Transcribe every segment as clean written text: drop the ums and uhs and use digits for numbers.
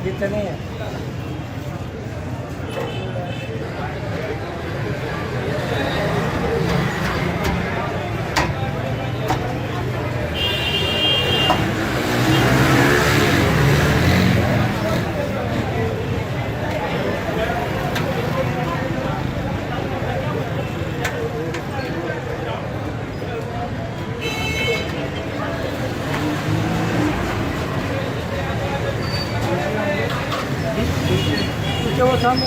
जितने हैं वो सामने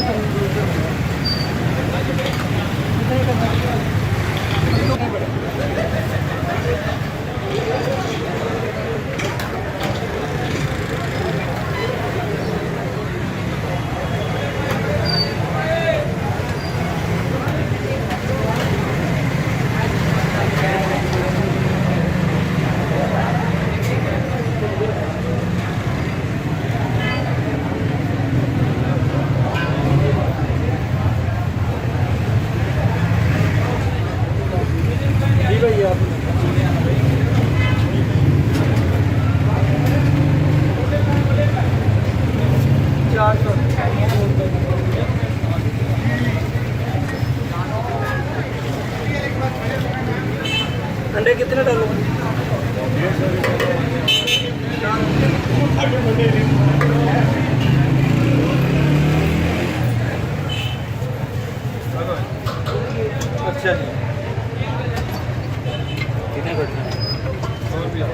अंडे कितने डालो? अच्छा जी कितने करना है? 100 रुपया।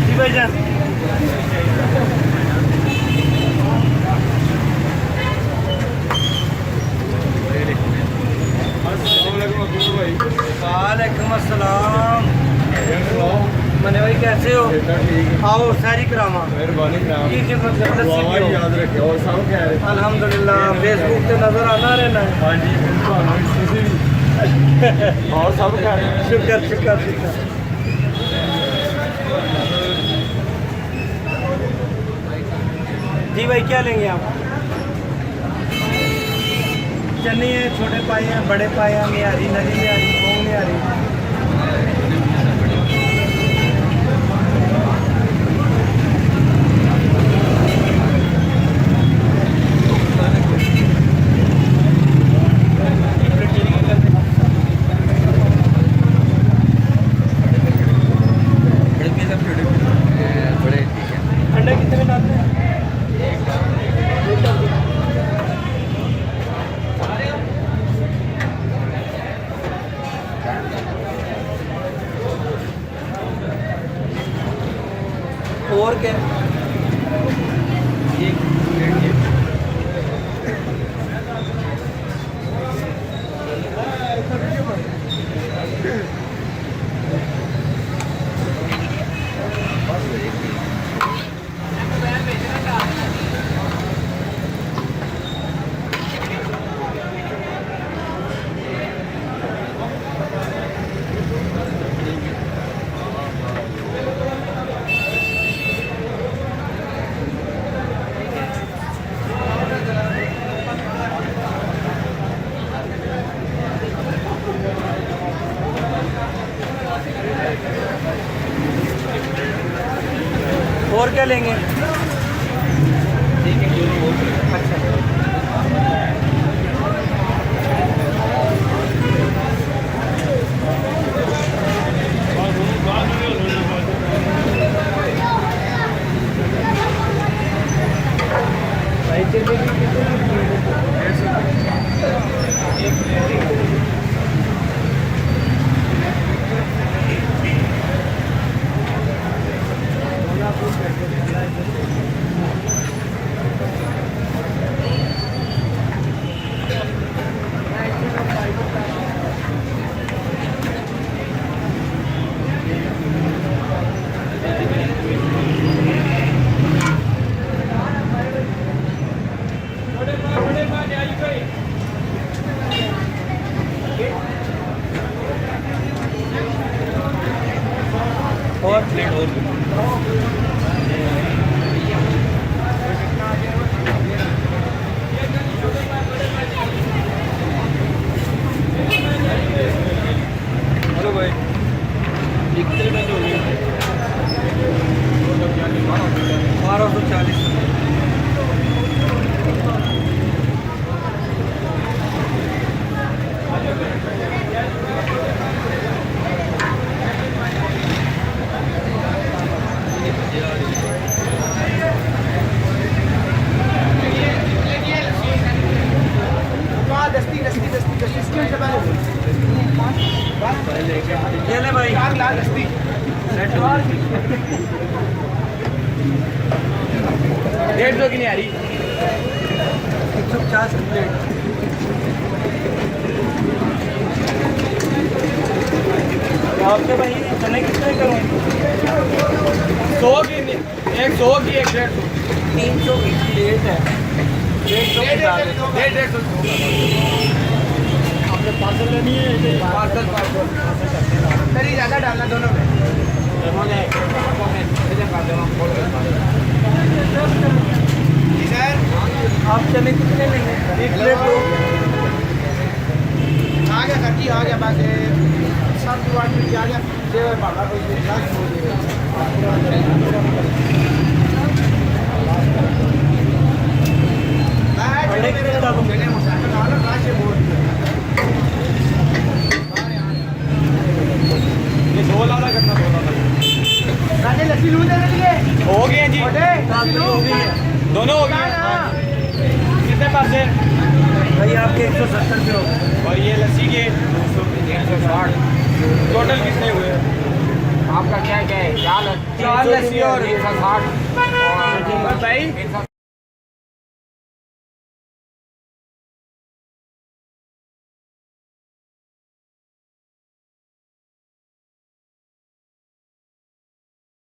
जी भाईजान वालेकुम अस्सलाम। मने भाई कैसे हो? आओ सारी करामा मेहरबानी याद रखे और सब कह रहे अल्हम्दुलिल्लाह फेसबुक पे नजर आना रहना है। हाँ जी और सब कह रहे शुक्र शुक्र शुक्र। जी भाई क्या लेंगे आप? चने हैं, छोटे पाए हैं, बड़े पाए हैं, निहारी नरी निहारी कौन निहारी? अंडे कितने डालते हैं? और क्या? और क्या लेंगे? अच्छा हेलो भाई कितने में जो 1240 ये ले भाई 150 की नहीं आ रही 150 प्लेट आपके भाई चने कितने करूँ 100 की नहीं, एक 100 की एक 150 300 की प्लेट है 150 आपने पार्सल लेनी है पार्सल मेरी ज़्यादा डालना दोनों में सर आप चने कितने लेंगे एक प्लेट दो आ गया सर जी आ गया बस 7-8 मिनट आ गया सेवा भाड़ा कोई बड़े कितने डालूं ये 2 लाना करना 2 लाना राजे लस्सी लूं देने के लिए हो गए जी काफी हो गई है दोनों हो गए कितने पैसे भाई आपके 170 के हो गए और ये लस्सी के 160 टोटल कितने हुए आपका क्या है 4 4 लस्सी और 160 और भाई